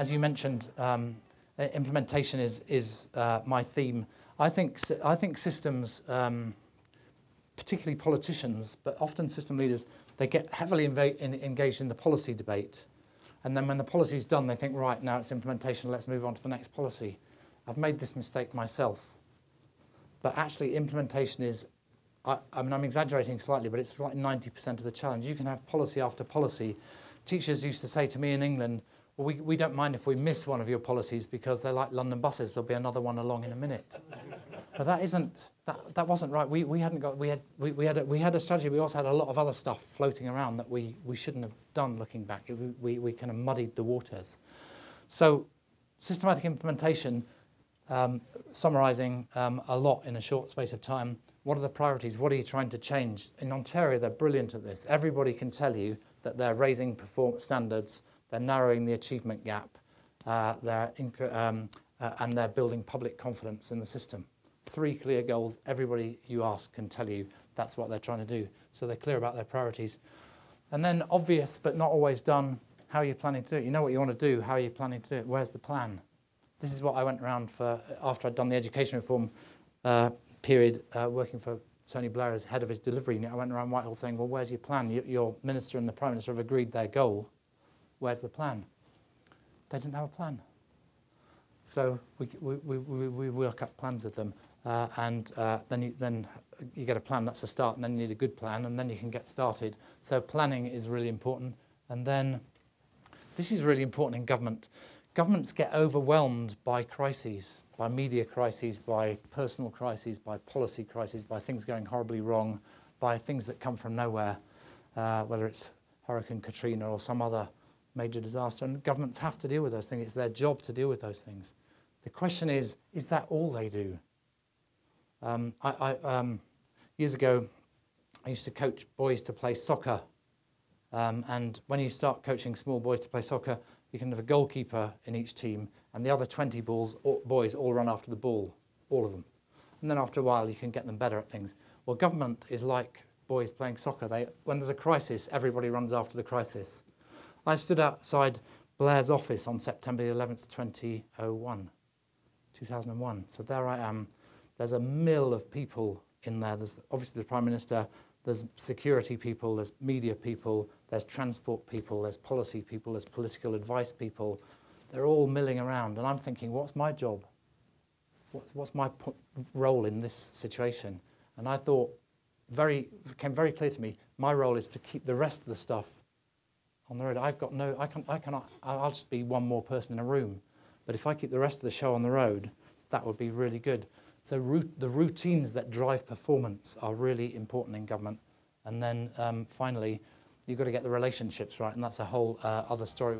as you mentioned, implementation is my theme. I think systems, particularly politicians, but often system leaders, they get heavily engaged in the policy debate. And then when the policy's done, they think, right, now it's implementation, let's move on to the next policy. I've made this mistake myself. But actually, implementation is, I mean, I'm exaggerating slightly, but it's like 90% of the challenge. You can have policy after policy. Teachers used to say to me in England, well, we don't mind if we miss one of your policies because they're like London buses. There'll be another one along in a minute. But that wasn't right. We had a strategy. We also had a lot of other stuff floating around that we shouldn't have done looking back. We kind of muddied the waters. So systematic implementation, summarising a lot in a short space of time. What are the priorities? What are you trying to change? In Ontario, they're brilliant at this. Everybody can tell you that they're raising performance standards, they're narrowing the achievement gap, and they're building public confidence in the system. 3 clear goals. Everybody you ask can tell you that's what they're trying to do. So they're clear about their priorities. And then obvious but not always done, how are you planning to do it? You know what you want to do, how are you planning to do it? Where's the plan? This is what I went around for after I'd done the education reform period, working for Tony Blair as head of his delivery unit. I went around Whitehall saying, well, where's your plan? Your minister and the Prime Minister have agreed their goal. Where's the plan? They didn't have a plan. So we work up plans with them. Then you get a plan, that's a start, and then you need a good plan, and then you can get started. So planning is really important. And then this is really important in government. Governments get overwhelmed by crises, by media crises, by personal crises, by policy crises, by things going horribly wrong, by things that come from nowhere, whether it's Hurricane Katrina or some other major disaster. And governments have to deal with those things. It's their job to deal with those things. The question is that all they do? Years ago, I used to coach boys to play soccer. And when you start coaching small boys to play soccer, you can have a goalkeeper in each team, and the other 20 boys all run after the ball, all of them. And then after a while, you can get them better at things. Well, government is like boys playing soccer. When there's a crisis, everybody runs after the crisis. I stood outside Blair's office on September 11th, 2001. So there I am. There's a mill of people in there. There's obviously the Prime Minister, there's security people, there's media people, there's transport people, there's policy people, there's political advice people. They're all milling around, and I'm thinking, what's my job? What's my role in this situation? And I thought, it became very clear to me, my role is to keep the rest of the stuff on the road. I'll just be one more person in a room. But if I keep the rest of the show on the road, that would be really good. So the routines that drive performance are really important in government. And then finally, you've got to get the relationships right, and that's a whole other story.